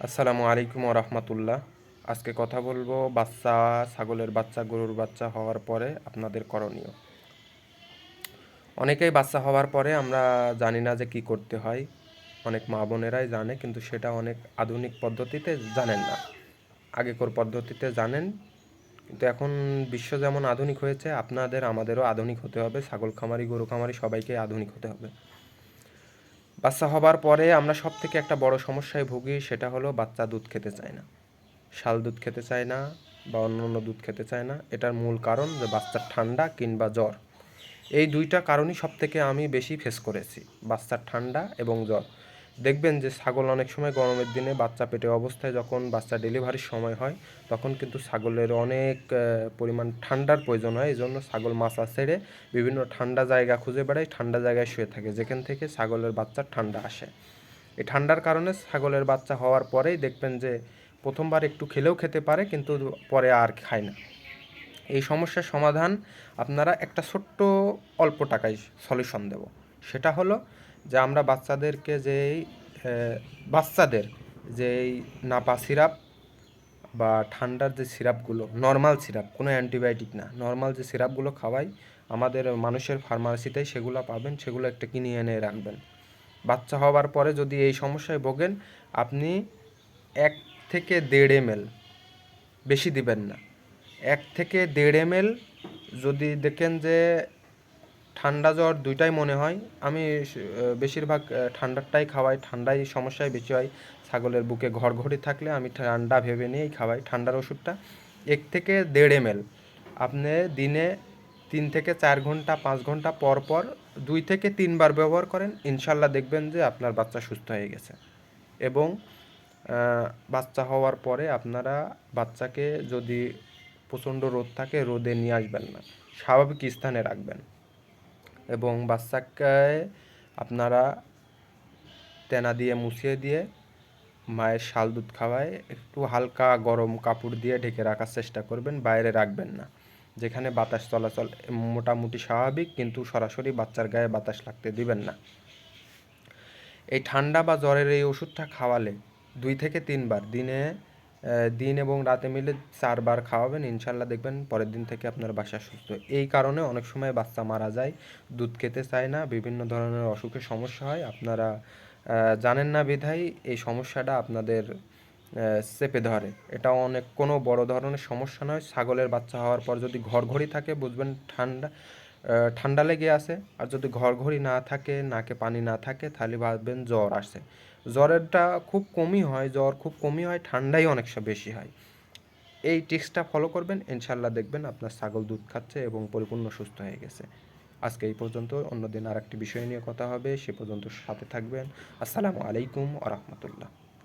আসসালামু আলাইকুম রহমতুল্লাহ। আজকে কথা বলবো ছাগলের বাচ্চা গরুর বাচ্চা হওয়ার পরে আপনাদের করণীয়। অনেকেই বাচ্চা হওয়ার পরে আমরা জানি না যে কি করতে হয়। অনেক মা বোনেরাই জানে, কিন্তু সেটা অনেক আধুনিক পদ্ধতিতে জানেন না। আগেকার পদ্ধতিতে জানেন, কিন্তু এখন বিশ্ব যেমন আধুনিক হয়েছে, আমাদেরও আধুনিক হতে হবে। ছাগল খামারি গরু খামারি সবাইকে আধুনিক হতে হবে। বাচ্চা হবার পরে আমরা সব থেকে একটা বড় সমস্যায় ভুগি, সেটা হলো বাচ্চা দুধ খেতে চায় না, শাল দুধ খেতে চায় না বা অন্য দুধ খেতে চায় না। এটার মূল কারণ যে বাচ্চার ঠান্ডা কিংবা জ্বর। এই দুইটা কারণই সব থেকে আমি বেশি ফেস করেছি, বাচ্চার ঠান্ডা এবং জ্বর। দেখবেন যে ছাগল অনেক সময় গরমের দিনে বাচ্চা পেটে অবস্থায় যখন বাচ্চা ডেলিভারির সময় হয়, তখন কিন্তু ছাগলের অনেক পরিমাণ ঠান্ডার প্রয়োজন হয়। এই জন্য ছাগল মাচা ছেড়ে বিভিন্ন ঠান্ডা জায়গা খুঁজে বেড়ায়, ঠান্ডা জায়গায় শুয়ে থাকে, যেখান থেকে ছাগলের বাচ্চার ঠান্ডা আসে। এই ঠান্ডার কারণে ছাগলের বাচ্চা হওয়ার পরেই দেখবেন যে প্রথমবার একটু খেলেও খেতে পারে, কিন্তু পরে আর খায় না। এই সমস্যার সমাধান আপনারা একটা ছোট্ট অল্প টাকায় সলিউশন দেব। সেটা হলো যে আমরা বাচ্চাদের যেই নাপা সিরাপ বা ঠান্ডার যে সিরাপগুলো, নর্মাল সিরাপ, কোনো অ্যান্টিবায়োটিক না, নর্মাল যে সিরাপগুলো খাওয়াই, আমাদের মানুষের ফার্মাসিতেই সেগুলো পাবেন। সেগুলো একটা কিনে এনে রাখবেন। বাচ্চা হওয়ার পরে যদি এই সমস্যায় ভোগেন, আপনি 1 থেকে 1.5 ml, বেশি দিবেন না, 1 থেকে 1.5 ml। যদি দেখেন যে ঠান্ডা জ্বর দুইটাই মনে হয়, আমি বেশিরভাগ ঠান্ডারটাই খাওয়াই, ঠান্ডাই সমস্যায় বেশি হয়। ছাগলের বুকে ঘড়ঘড়ি থাকলে আমি ঠান্ডা ভেবে নিয়েই খাওয়াই ঠান্ডার ওষুধটা। 1 থেকে 1.5 ml আপনি দিনে 3 থেকে 4 ঘন্টা 5 ঘন্টা পর পর 2 থেকে 3 বার ব্যবহার করেন, ইনশাল্লাহ দেখবেন যে আপনার বাচ্চা সুস্থ হয়ে গেছে। এবং বাচ্চা হওয়ার পরে আপনারা বাচ্চাকে, যদি প্রচণ্ড রোদ থাকে, রোদে নিয়ে আসবেন না, স্বাভাবিক স্থানে রাখবেন। এবং বাচ্চাকে আপনারা তেনা দিয়ে মুছিয়ে দিয়ে মায়ের শাল দুধ খাওয়ায় একটু হালকা গরম কাপড় দিয়ে ঢেকে রাখার চেষ্টা করবেন, বাইরে রাখবেন না, যেখানে বাতাস চলাচল মোটামুটি স্বাভাবিক, কিন্তু সরাসরি বাচ্চার গায়ে বাতাস লাগতে দিবেন না। এই ঠান্ডা বা জ্বরের এই ওষুধটা খাওয়ালে 2 থেকে 3 বার দিন এবং রাতে মিলে 4 বার খাওয়াবেন, ইনশাল্লাহ দেখবেন পরের দিন থেকে আপনার বাচ্চা সুস্থ। এই কারণে অনেক সময় বাচ্চা মারা যায়, দুধ খেতে চায় না, বিভিন্ন ধরনের অসুখের সমস্যা হয়। আপনারা জানেন না বিধায় এই সমস্যাটা আপনাদের চেপে ধরে। এটা অনেক কোনো বড় ধরনের সমস্যা নয়। ছাগলের বাচ্চা হওয়ার পর যদি ঘড়ঘড়ি থাকে, বুঝবেন ঠান্ডা লেগে আছে। আর যদি ঘড়ঘড়ি না থাকে, নাকে পানি না থাকে, তাহলে ভাববেন জ্বর আসে। জ্বর খুব কমই হয়, ঠান্ডাই অনেক বেশি হয়। এই টিপসটা ফলো করবেন, ইনশাল্লাহ দেখবেন আপনার ছাগল দুধ খাচ্ছে এবং পরিপূর্ণ সুস্থ হয়ে গেছে। আজকে এই পর্যন্ত, অন্যদিন আর একটি বিষয় নিয়ে কথা হবে। সে পর্যন্ত সাথে থাকবেন। আসসালামু আলাইকুম আ রহমতুল্লাহ।